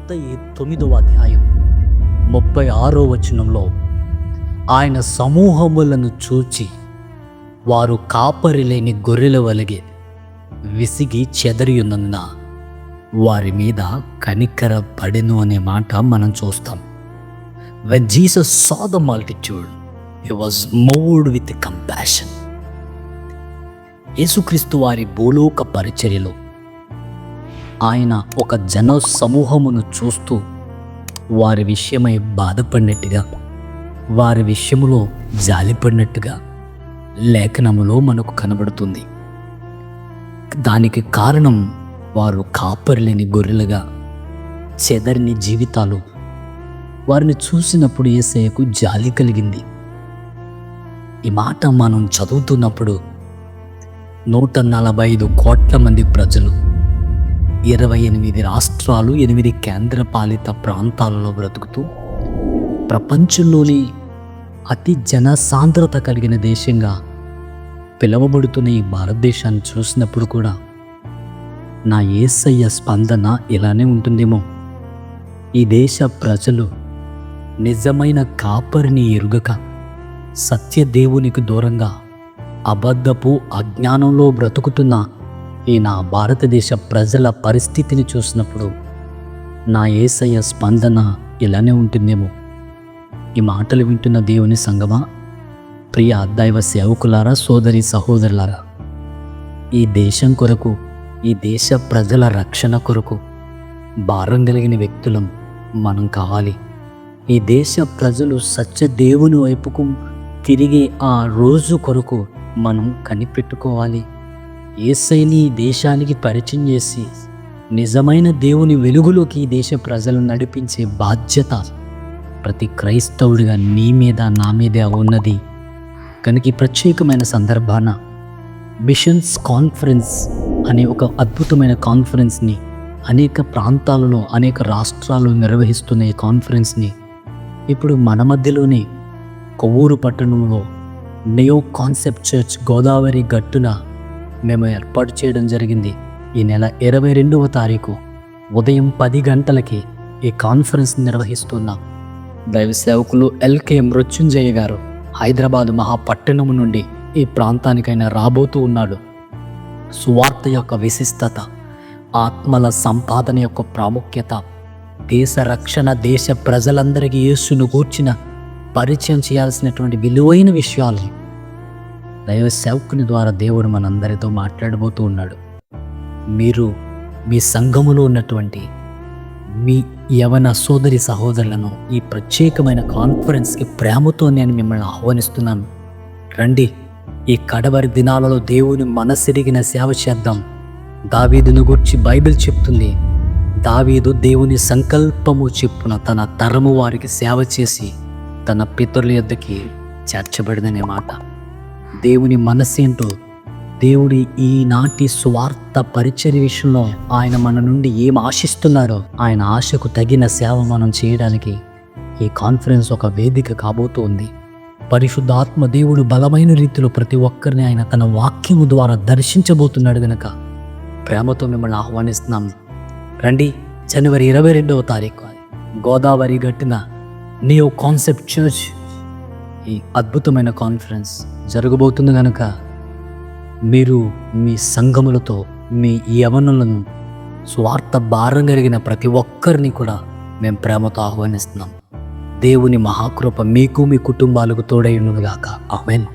మత్తయి 9వ అధ్యాయం 36వ వచనంలో ఆయన సమూహములను చూచి వారు కాపరి లేని గొర్రెల వలె విసిగి చెదరియున్నందున వారి మీద కనికర పడెను అనే మాట మనం చూస్తాం. When Jesus saw the multitude, he was moved with compassion. యేసుక్రీస్తు వారి భూలోక పరిచర్యలో ఆయన ఒక జన సమూహమును చూస్తూ వారి విషయమై బాధపడినట్టుగా, వారి విషయములో జాలిపడినట్టుగా లేఖనములో మనకు కనబడుతుంది. దానికి కారణం వారు కాపరిలేని గొర్రెలుగా చెదరిని జీవితాలు. వారిని చూసినప్పుడు యేసయ్యకు జాలి కలిగింది. ఈ మాట మనం చదువుతున్నప్పుడు 145 కోట్ల మంది ప్రజలు, 28 రాష్ట్రాలు, 8 కేంద్రపాలిత ప్రాంతాలలో బ్రతుకుతూ ప్రపంచంలోని అతి జనసాంద్రత కలిగిన దేశంగా పిలువబడుతున్న ఈ భారతదేశాన్ని చూసినప్పుడు కూడా నా యేసయ్య స్పందన ఇలానే ఉంటుందేమో. ఈ దేశ ప్రజలు నిజమైన కాపరిని ఎరుగక సత్యదేవునికి దూరంగా అబద్ధపు అజ్ఞానంలో బ్రతుకుతున్న ఈ నా భారతదేశ ప్రజల పరిస్థితిని చూసినప్పుడు నా యేసయ్య స్పందన ఇలానే ఉంటుందేమో. ఈ మాటలు వింటున్న దేవుని సంగమా, ప్రియ దైవ సేవకులారా, సోదరి సహోదరులారా, ఈ దేశం కొరకు, ఈ దేశ ప్రజల రక్షణ కొరకు భారం కలిగిన వ్యక్తులం మనం కావాలి. ఈ దేశ ప్రజలు సత్య దేవుని వైపుకు తిరిగే ఆ రోజు కొరకు మనం కనిపెట్టుకోవాలి. యేసయ్యని ఈ దేశానికి పరిచయం చేసి నిజమైన దేవుని వెలుగులోకి ఈ దేశ ప్రజలను నడిపించే బాధ్యత ప్రతి క్రైస్తవుడిగా నీ మీద, నా మీద ఉన్నది. కనుక ఈ ప్రత్యేకమైన సందర్భాన మిషన్స్ కాన్ఫరెన్స్ అనే ఒక అద్భుతమైన కాన్ఫరెన్స్ని అనేక ప్రాంతాలలో, అనేక రాష్ట్రాల్లో నిర్వహిస్తున్న ఈ కాన్ఫరెన్స్ని ఇప్పుడు మన మధ్యలోనే కొవ్వూరు పట్టణంలో నియో కాన్సెప్ట్ చర్చ్ గోదావరి గట్టున మేము ఏర్పాటు చేయడం జరిగింది. ఈ నెల 22వ తారీఖు ఉదయం 10 గంటలకి ఈ కాన్ఫరెన్స్ నిర్వహిస్తున్నాం. దైవ సేవకులు ఎల్కే మృత్యుంజయ గారు హైదరాబాద్ మహాపట్టణం నుండి ఈ ప్రాంతానికైనా రాబోతూ ఉన్నాడు. సువార్త యొక్క విశిష్టత, ఆత్మల సంపాదన యొక్క ప్రాముఖ్యత, దేశ రక్షణ, దేశ ప్రజలందరికీ యేసును గూర్చిన పరిచయం చేయాల్సినటువంటి విలువైన విషయాలు దైవ సేవకుని ద్వారా దేవుడు మనందరితో మాట్లాడబోతూ ఉన్నాడు. మీరు మీ సంఘములో ఉన్నటువంటి మీ యవన సోదరి సహోదరులను ఈ ప్రత్యేకమైన కాన్ఫరెన్స్కి ప్రేమతో నేను మిమ్మల్ని ఆహ్వానిస్తున్నాను. రండి, ఈ కడవరి దినాలలో దేవుని మనసెరిగిన సేవ చేద్దాం. దావీదును గూర్చి బైబిల్ చెప్తుంది, దావీదు దేవుని సంకల్పము చెప్పున తన తరము వారికి సేవ చేసి తన పితరుల యొద్దకి చేర్చబడిందనే మాట. దేవుని మనసేంటో, దేవుడి ఈనాటి స్వార్థ పరిచర్య విషయంలో ఆయన మన నుండి ఏం ఆశిస్తున్నారో, ఆయన ఆశకు తగిన సేవ మనం చేయడానికి ఈ కాన్ఫరెన్స్ ఒక వేదిక కాబోతూ ఉంది. పరిశుద్ధాత్మ దేవుడు బలమైన రీతిలో ప్రతి ఒక్కరిని ఆయన తన వాక్యము ద్వారా దర్శించబోతున్నాడు. గనక ప్రేమతో మిమ్మల్ని ఆహ్వానిస్తున్నాం. రండి, జనవరి 22వ తారీఖు గోదావరి గట్టున నియో కాన్సెప్ట్ చర్చ్ ఈ అద్భుతమైన కాన్ఫరెన్స్ జరగబోతుంది. కనుక మీరు మీ సంఘములతో, మీ యవనులను, స్వార్థ భారం కలిగిన ప్రతి ఒక్కరిని కూడా మేము ప్రేమతో ఆహ్వానిస్తున్నాం. దేవుని మహాకృప మీకు, మీ కుటుంబాలకు తోడై ఉన్నదిగాక. ఆమేన్.